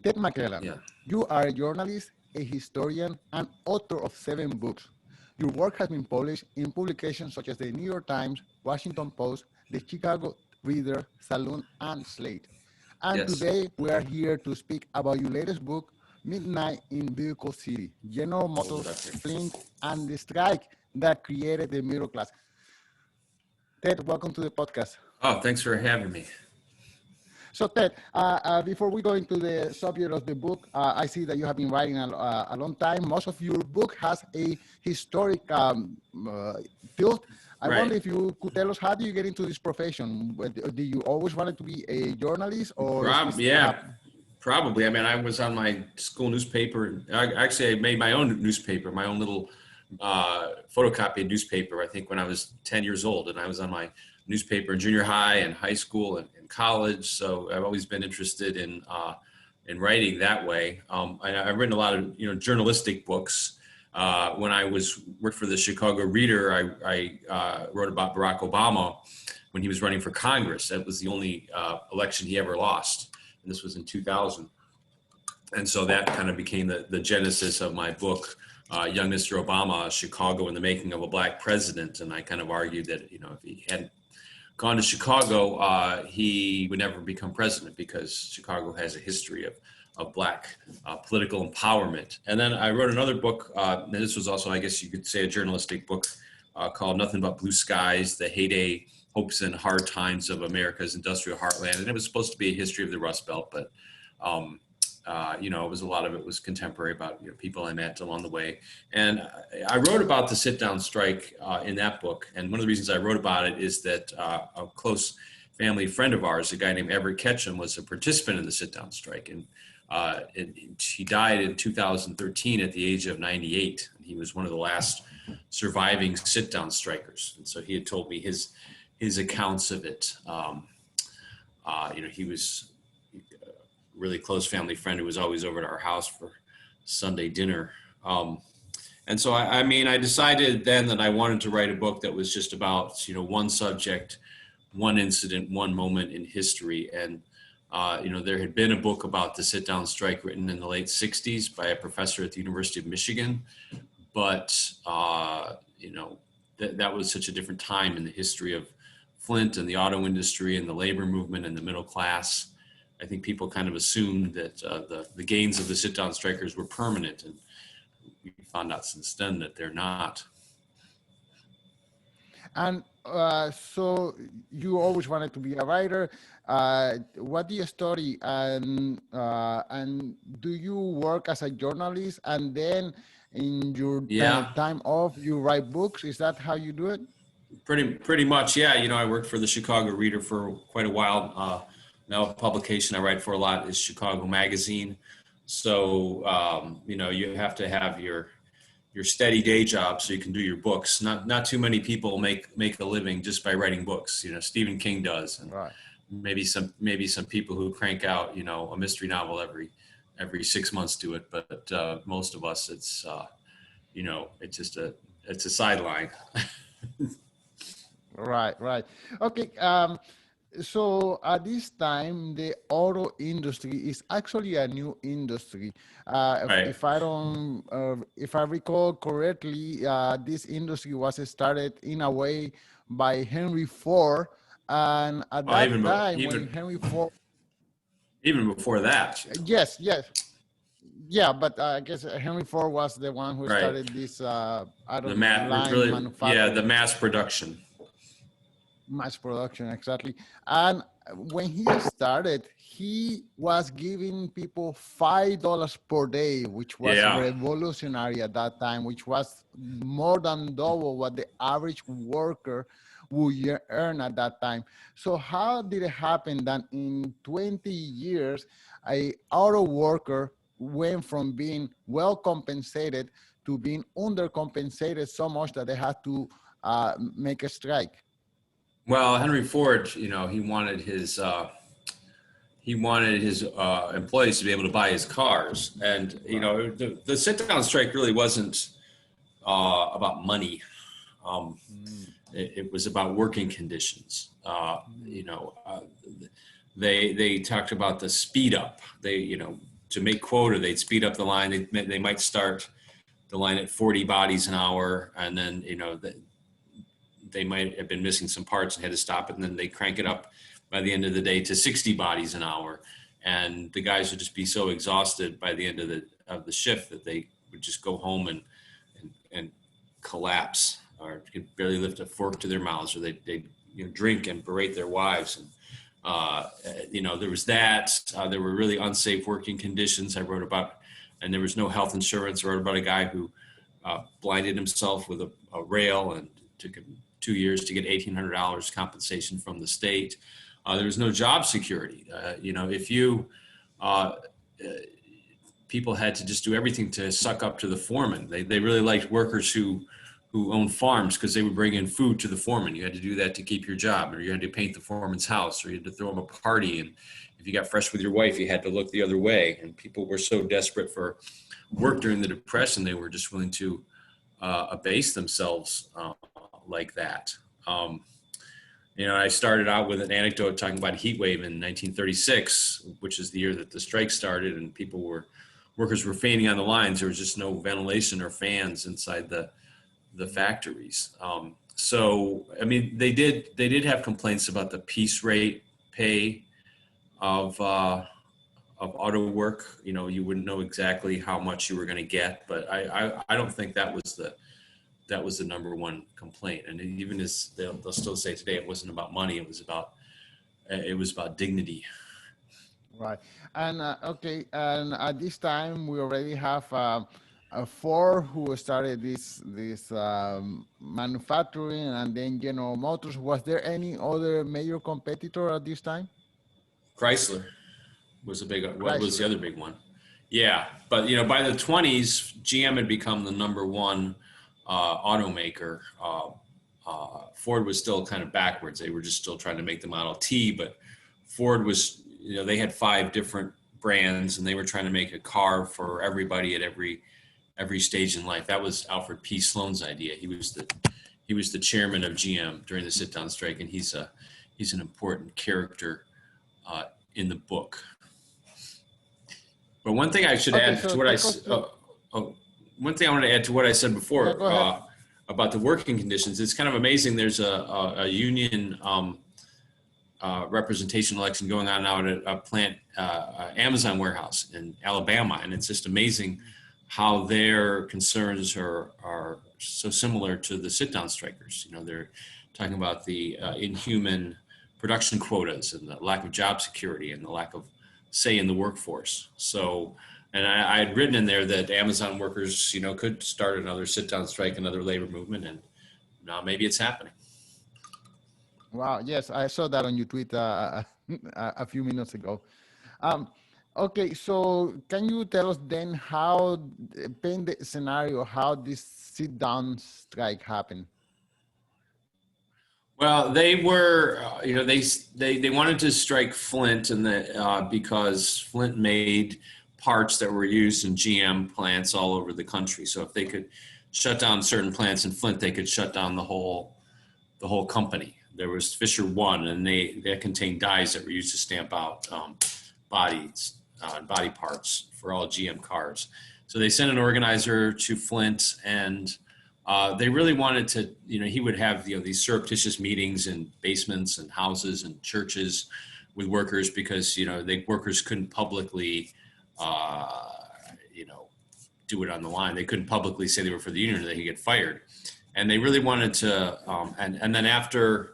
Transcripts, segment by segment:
Ted McClelland, Yeah. you are a journalist, a historian, and author of 7 books. Your work has been published in publications such as the New York Times, Washington Post, the Chicago Reader, Salon, and Slate. And Yes. today we are here to speak about your latest book, Midnight in Vehicle City, General Hold it Motors, up here. Flint, and the strike that created the middle class. Ted, welcome to the podcast. Oh, thanks for having me. So Ted, before we go into the subject of the book, I see that you have been writing a long time. Most of your book has a historic tilt. I Right. wonder if you could tell us, how do you get into this profession? Did you always wanted to be a journalist, or is this Yeah, probably. I mean, I was on my school newspaper. I made my own newspaper, my own little photocopied newspaper, I think when I was 10 years old. And I was on my newspaper in junior high and high school and college. So I've always been interested in writing that way. I've written a lot of, journalistic books. When I worked for the Chicago Reader, I wrote about Barack Obama when he was running for Congress. That was the only election he ever lost. And this was in 2000. And so that kind of became the genesis of my book, Young Mr. Obama, Chicago and the Making of a Black President. And I kind of argued that, if he hadn't gone to Chicago, he would never become president, because Chicago has a history of Black political empowerment. And then I wrote another book, and this was also, I guess you could say, a journalistic book called Nothing But Blue Skies, the heyday, hopes, and hard times of America's industrial heartland. And it was supposed to be a history of the Rust Belt, but it was a lot of it was contemporary about people I met along the way. And I wrote about the sit-down strike in that book. And one of the reasons I wrote about it is that a close family friend of ours, a guy named Everett Ketchum, was a participant in the sit-down strike. And he died in 2013 at the age of 98. He was one of the last surviving sit-down strikers. And so he had told me his accounts of it. He was a really close family friend who was always over at our house for Sunday dinner. And so, I decided then that I wanted to write a book that was just about, one subject, one incident, one moment in history. And, there had been a book about the sit-down strike written in the late 60s by a professor at the University of Michigan. But, that was such a different time in the history of Flint and the auto industry and the labor movement and the middle class. I think people kind of assumed that the gains of the sit-down strikers were permanent, and we found out since then that they're not. And so you always wanted to be a writer. What do you study, and do you work as a journalist, and then in your time off you write books? Is that how you do it? Pretty much, yeah. I worked for the Chicago Reader for quite a while. Now a publication I write for a lot is Chicago Magazine. So, you have to have your steady day job so you can do your books. Not too many people make a living just by writing books. Stephen King does, and right. maybe some people who crank out, a mystery novel every 6 months do it. But most of us, it's it's a sideline. Right. Okay. So at this time, the auto industry is actually a new industry. Right. If I recall correctly, this industry was started in a way by Henry Ford, and at that time, when Henry Ford, even before that. Yes, yeah, but I guess Henry Ford was the one who started this. Manufacturing. Yeah, the mass production. Mass production, exactly. And when he started, he was giving people $5 per day, which was revolutionary at that time, which was more than double what the average worker would earn at that time. So how did it happen that in 20 years, a auto worker went from being well compensated to being undercompensated so much that they had to make a strike? Well, Henry Ford, he wanted his employees to be able to buy his cars, and the sit-down strike really wasn't about money. It was about working conditions. They talked about the speed up. to make quota, they'd speed up the line. They might start the line at 40 bodies an hour, and then, you know, they might have been missing some parts and had to stop it, and then they crank it up by the end of the day to 60 bodies an hour. And the guys would just be so exhausted by the end of the shift that they would just go home and collapse, or could barely lift a fork to their mouths, or they'd you know, drink and berate their wives. And you know, there was that. There were really unsafe working conditions I wrote about, and there was no health insurance. I wrote about a guy who blinded himself with a rail, and took him 2 years to get $1,800 compensation from the state. There was no job security. You know, if you people had to just do everything to suck up to the foreman. They really liked workers who owned farms, because they would bring in food to the foreman. You had to do that to keep your job, or you had to paint the foreman's house, or you had to throw him a party. And if you got fresh with your wife, you had to look the other way. And people were so desperate for work during the Depression, they were just willing to abase themselves like that. You know, I started out with an anecdote talking about a heat wave in 1936, which is the year that the strike started, and workers were fainting on the lines. There was just no ventilation or fans inside the factories. So, I mean, they did have complaints about the piece rate pay of auto work. You know, you wouldn't know exactly how much you were going to get, but I don't think that was the number one complaint. And even as they'll still say today, it wasn't about money. It was about dignity. Right. And okay. And at this time, we already have Ford, who started this manufacturing, and then General Motors. Was there any other major competitor at this time? Chrysler was was the other big one. Yeah, but you know, by the 20s, GM had become the number one automaker. Ford was still kind of backwards. They were just still trying to make the Model T, but Ford was, you know, they had 5 different brands, and they were trying to make a car for everybody at every stage in life. That was Alfred P. Sloan's idea. He was the chairman of GM during the sit-down strike, and he's an important character in the book. But one thing I should add to what one thing I want to add to what I said before about the working conditions. It's kind of amazing. There's a union representation election going on now at a plant, Amazon warehouse in Alabama, and it's just amazing how their concerns are so similar to the sit-down strikers. You know, they're talking about the inhuman production quotas and the lack of job security and the lack of say in the workforce. So, and I had written in there that Amazon workers, you know, could start another sit-down strike, another labor movement, and now maybe it's happening. Wow, yes, I saw that on your tweet a few minutes ago. Okay, so can you tell us then how, paint the scenario, how this sit-down strike happened? Well, they were, you know, they wanted to strike Flint, and because Flint made parts that were used in GM plants all over the country. So if they could shut down certain plants in Flint, they could shut down the whole company. There was Fisher One, and they contained dyes that were used to stamp out bodies. Body parts for all GM cars. So they sent an organizer to Flint, and they really wanted to, you know, he would have, you know, these surreptitious meetings in basements and houses and churches with workers, because, you know, workers couldn't publicly, you know, do it on the line. They couldn't publicly say they were for the union, or they could get fired. And they really wanted to, and then after,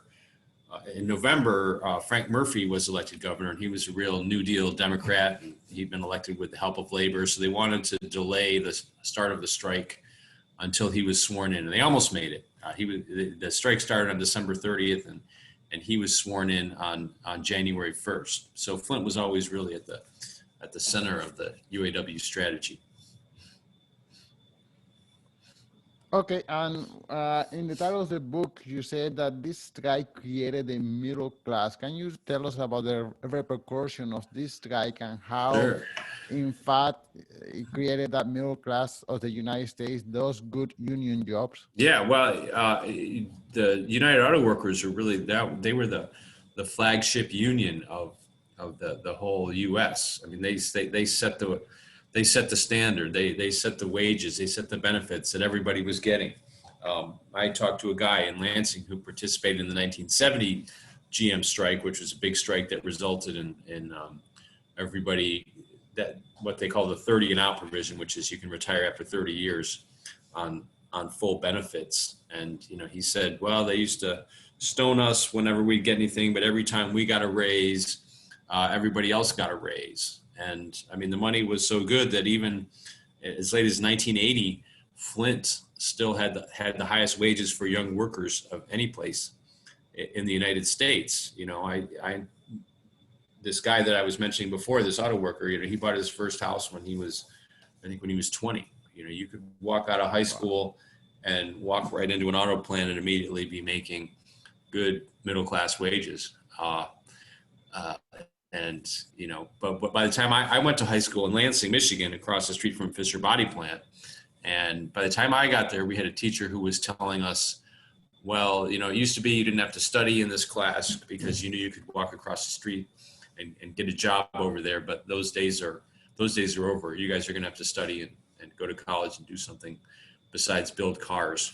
in November, Frank Murphy was elected governor, and he was a real New Deal Democrat, and he'd been elected with the help of labor. So they wanted to delay the start of the strike until he was sworn in, and they almost made it. The strike started on December 30th, and he was sworn in on January 1st. So Flint was always really at the center of the UAW strategy. Okay, and in the title of the book, you said that this strike created a middle class. Can you tell us about the repercussion of this strike and how, sure, in fact, it created that middle class of the United States, those good union jobs? Yeah, well, the United Auto Workers are really, they were the flagship union of of the whole U.S. I mean, they set the standard. They set the wages. They set the benefits that everybody was getting. I talked to a guy in Lansing who participated in the 1970 GM strike, which was a big strike that resulted in everybody, that what they call the 30 and out provision, which is you can retire after 30 years on full benefits. And, you know, he said, well, they used to stone us whenever we'd get anything, but every time we got a raise, everybody else got a raise. And I mean, the money was so good that even as late as 1980, Flint still had the highest wages for young workers of any place in the United States. You know, this guy that I was mentioning before, this auto worker, you know, he bought his first house when he was 20. You know, you could walk out of high school and walk right into an auto plant and immediately be making good middle-class wages. And, you know, but by the time I went to high school in Lansing, Michigan, across the street from Fisher Body Plant. And by the time I got there, we had a teacher who was telling us, well, you know, it used to be you didn't have to study in this class because you knew you could walk across the street and get a job over there. But those days are over. You guys are going to have to study and go to college and do something besides build cars.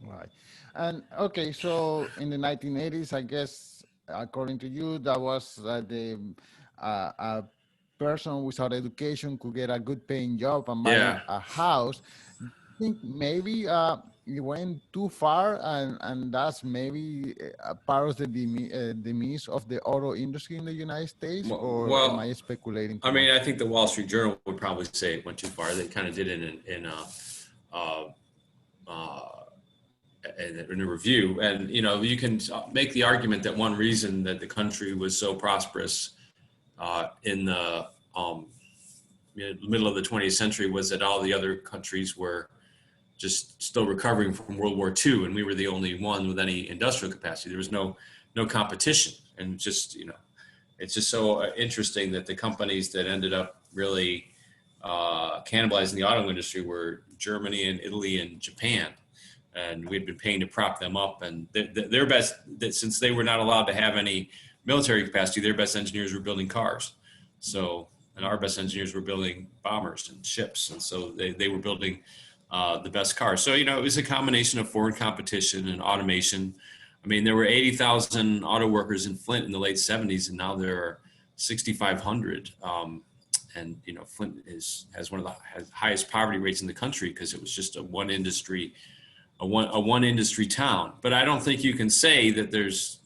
Right. And okay, so in the 1980s, I guess, according to you, that was a person without education could get a good paying job and buy a house. I think maybe you went too far, and that's maybe a part of the demise of the auto industry in the United States, or am I speculating? I mean, I think the Wall Street Journal would probably say it went too far. They kind of did it in a review. And, you know, you can make the argument that one reason that the country was so prosperous in the middle of the 20th century was that all the other countries were just still recovering from World War II, and we were the only one with any industrial capacity. There was no competition, and just, you know, it's just so interesting that the companies that ended up really cannibalizing the auto industry were Germany and Italy and Japan, and we'd been paying to prop them up. And their best, since they were not allowed to have any military capacity, their best engineers were building cars. So, and our best engineers were building bombers and ships, and so they were building the best cars. So, you know, it was a combination of foreign competition and automation. I mean, there were 80,000 auto workers in Flint in the late 70s, and now there are 6,500. And, you know, Flint has one of the highest poverty rates in the country because it was just a one industry town. But I don't think you can say that there's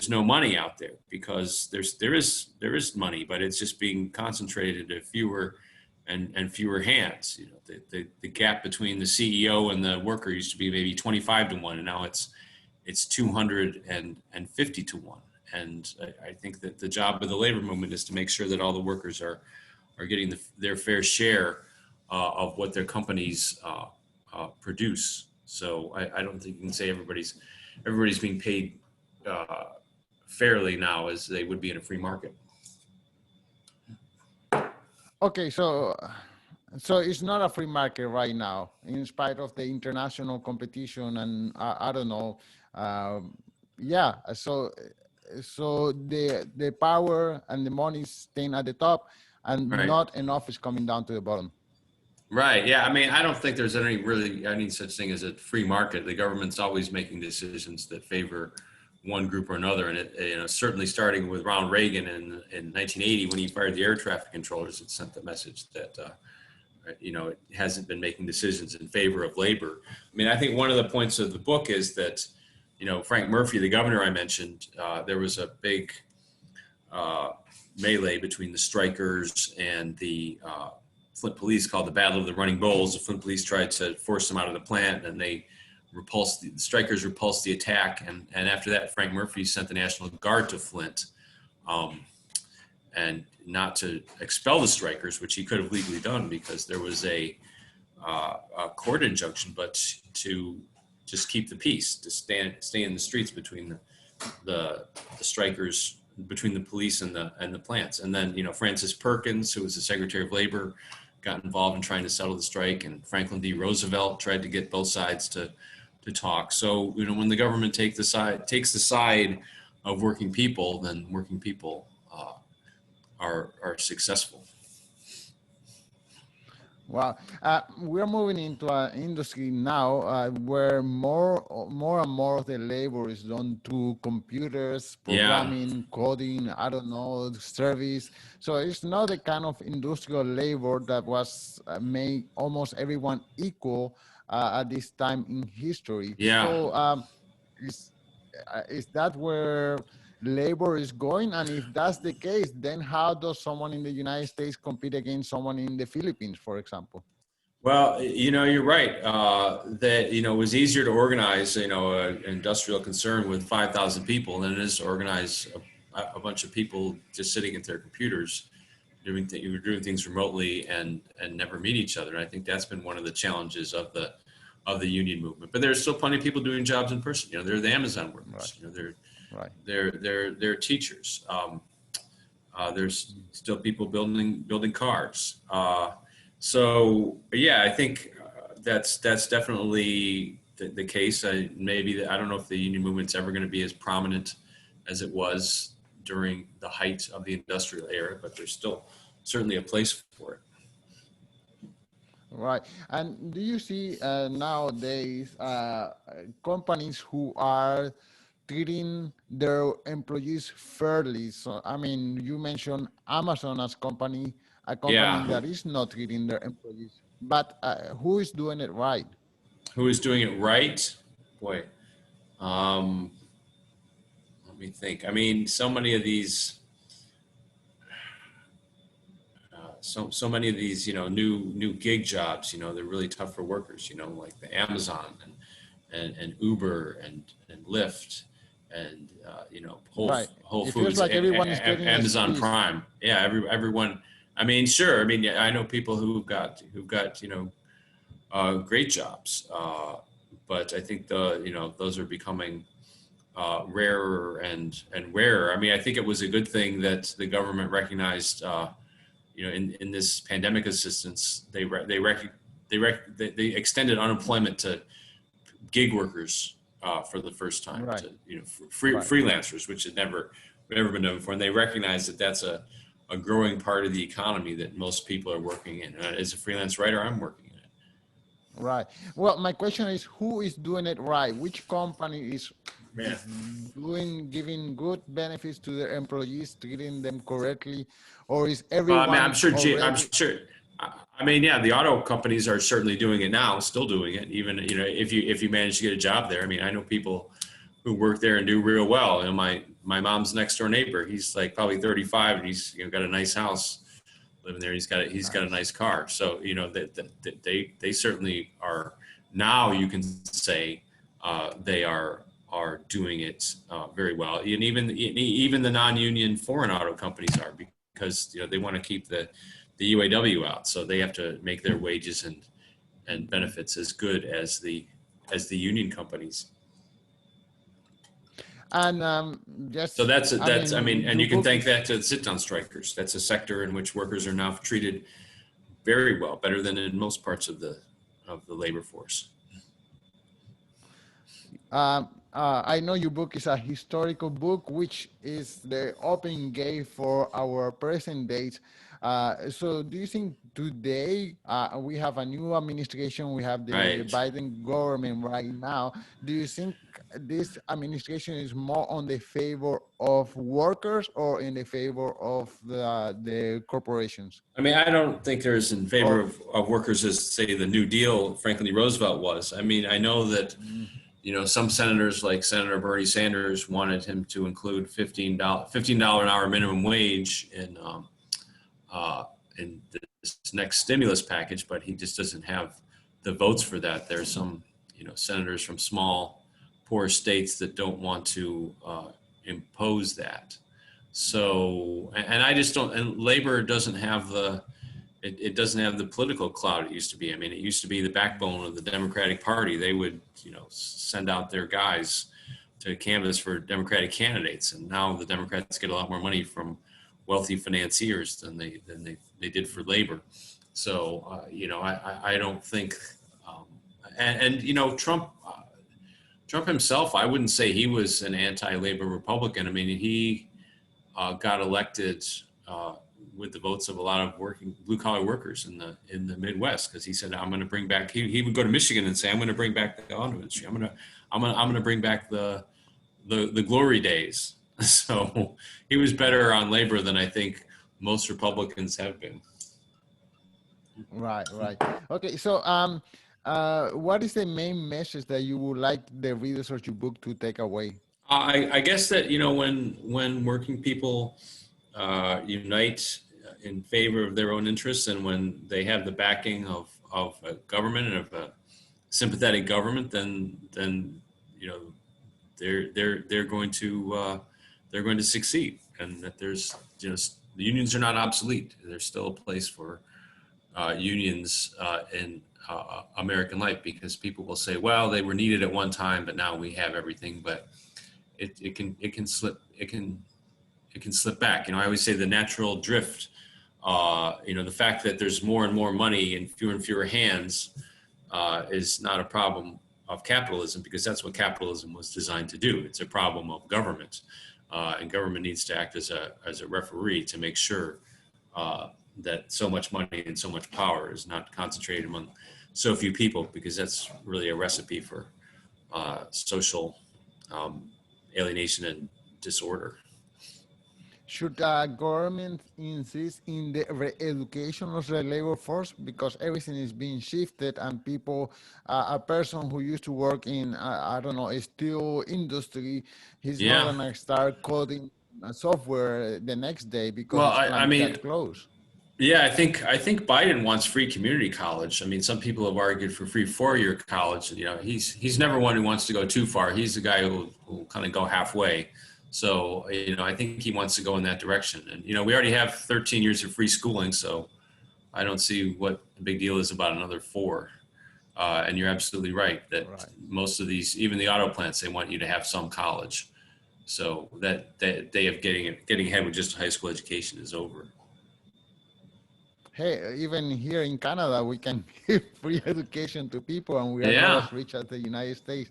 no money out there, because there is money, but it's just being concentrated to fewer and fewer hands. You know, the gap between the CEO and the worker used to be maybe 25 to 1, and now it's 250 to 1. And I think that the job of the labor movement is to make sure that all the workers are getting their fair share of what their companies produce. So I don't think you can say everybody's being paid fairly now as they would be in a free market. Okay, so it's not a free market right now, in spite of the international competition, and I don't know. So the power and the money is staying at the top, and not enough is coming down to the bottom. Right. Yeah. I mean, I don't think there's any such thing as a free market. The government's always making decisions that favor one group or another, and it, certainly starting with Ronald Reagan in 1980 when he fired the air traffic controllers, it sent the message that it hasn't been making decisions in favor of labor. I mean, I think one of the points of the book is that, Frank Murphy, the governor I mentioned, there was a big melee between the strikers and the Flint police called the Battle of the Running Bulls. The Flint police tried to force them out of the plant, and the strikers repulsed the attack. And after that, Frank Murphy sent the National Guard to Flint, and not to expel the strikers, which he could have legally done because there was a court injunction, but to just keep the peace, to stay in the streets between the strikers, between the police and the plants. And then, Francis Perkins, who was the Secretary of Labor, got involved in trying to settle the strike, and Franklin D. Roosevelt tried to get both sides to talk. So, when the government takes the side of working people, then working people are successful. Wow. We're moving into an industry now where more and more of the labor is done through computers, Yeah. programming, coding, I don't know, service. So it's not the kind of industrial labor that was made almost everyone equal at this time in history. Yeah. So is, is that where labor is going? And if that's the case, then how does someone in the United States compete against someone in the Philippines, for example? Well, you're right. That, it was easier to organize, an industrial concern with 5,000 people than it is to organize a bunch of people just sitting at their computers you were doing things remotely and never meet each other. And I think that's been one of the challenges of the union movement. But there's still plenty of people doing jobs in person. They're the Amazon workers. Right. They're teachers. There's still people building cars. So yeah, I think that's definitely the case. I don't know if the union movement's ever going to be as prominent as it was during the height of the industrial era, but there's still certainly a place for it. Right. And do you see nowadays companies who are treating their employees fairly? So, I mean, you mentioned Amazon as a company Yeah. that is not treating their employees, but who is doing it right? Who is doing it right? Boy, let me think. I mean, so many of these, so many of these, new gig jobs, they're really tough for workers. Like the Amazon and Uber and Lyft and Right. Whole It feels Foods, like everyone is getting Amazon squeezed. Prime. Yeah, everyone. I mean, sure. I mean, yeah, I know people who've got great jobs, but I think those are becoming rarer and rarer. I mean, I think it was a good thing that the government recognized, in this pandemic assistance, they extended unemployment to gig workers for the first time, Right. to Right. freelancers, which had never been done before, and they recognize that that's a growing part of the economy that most people are working in. As a freelance writer, I'm working in it. Right. Well, my question is, who is doing it right? Which company Yeah. is giving good benefits to their employees, treating them correctly, or is Well, I mean, everyone I'm already? sure. I mean, yeah, the auto companies are certainly doing it now, still doing it. Even if you manage to get a job there. I mean, I know people who work there and do real well. My mom's next door neighbor. He's like probably 35, and he's got a nice house living there. He's got a nice car. So that they certainly are now. You can say they are doing it very well, and even the non-union foreign auto companies are, because they want to keep the UAW out, so they have to make their wages and benefits as good as the union companies. And So yes, that's I mean, and your you can book thank is that to the sit-down strikers. That's a sector in which workers are now treated very well, better than in most parts of the labor force. I know your book is a historical book, which is the open gate for our present days. So do you think today we have a new administration, we have the Right. Biden government right now, do you think this administration is more on the favor of workers or in the favor of the corporations? I mean, I don't think there's in favor Or of workers as, say, the New Deal Franklin D. Roosevelt was. I mean, I know that some senators, like Senator Bernie Sanders, wanted him to include $15 an hour minimum wage in this next stimulus package, but he just doesn't have the votes for that. There's some senators from small, poor states that don't want to impose that. So, and I just don't. And labor doesn't have it doesn't have the political clout it used to be. I mean, it used to be the backbone of the Democratic Party. They would, send out their guys to canvass for Democratic candidates, and now the Democrats get a lot more money from wealthy financiers than they did for labor. So, I don't think, Trump Trump himself, I wouldn't say he was an anti-labor Republican. I mean, he got elected with the votes of a lot of working blue-collar workers in the Midwest, because he said, "I'm going to bring back." He would go to Michigan and say, "I'm going to bring back the auto industry. I'm going to bring back the glory days." So he was better on labor than I think most Republicans have been. Right, right. Okay, so what is the main message that you would like the readers of your book to take away? I guess that, you know, when working people unite in favor of their own interests, and when they have the backing of a government and of a sympathetic government, then you know they're going to succeed, and that there's, you know, the unions are not obsolete. There's still a place for unions in American life, because people will say, well, they were needed at one time, but now we have everything. But it can slip back. You know, I always say the natural drift. You know, the fact that there's more and more money in fewer and fewer hands is not a problem of capitalism, because that's what capitalism was designed to do. It's a problem of government, and government needs to act as a referee to make sure that so much money and so much power is not concentrated among so few people, because that's really a recipe for social alienation and disorder. Should government insist in the re-education of the labor force, because everything is being shifted, and people, a person who used to work in, I don't know, a steel industry, he's not Yeah. gonna start coding software the next day because Well, his I plant mean, got closed. yeah, I think Biden wants free community college. I mean, some people have argued for free 4-year college. You know, he's never one who wants to go too far. He's the guy who will kind of go halfway. So, you know, I think he wants to go in that direction. And, you know, we already have 13 years of free schooling, so I don't see what the big deal is about another 4. And you're absolutely right that most of these, even the auto plants, they want you to have some college. So that day of getting ahead with just a high school education is over. Hey, even here in Canada, we can give free education to people, and we are not as rich as the United States.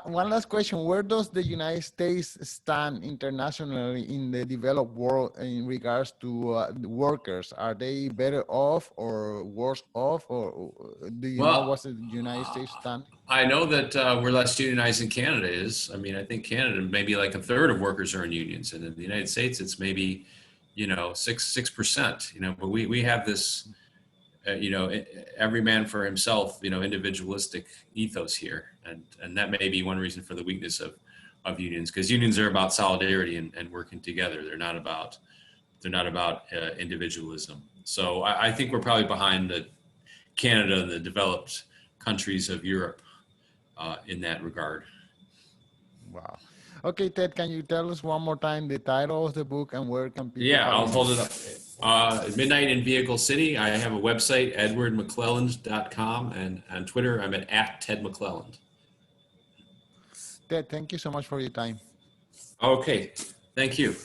One last question. Where does the United States stand internationally in the developed world in regards to the workers? Are they better off or worse off? Or do you know what's the United States stand? I know that we're less unionized than Canada is. I mean, I think Canada, maybe like a third of workers are in unions. And in the United States, it's maybe, you know, 6%, you know, but we have this, you know, every man for himself, you know, individualistic ethos here. And that may be one reason for the weakness of unions, because unions are about solidarity and working together. They're not about individualism. So I think we're probably behind Canada and the developed countries of Europe in that regard. Wow. Okay, Ted, can you tell us one more time the title of the book and where can people Yeah, find I'll hold it up. Midnight in Vehicle City. I have a website, edwardmcclelland.com, and on Twitter, I'm at Ted McClelland. Ted, thank you so much for your time. Okay, thank you.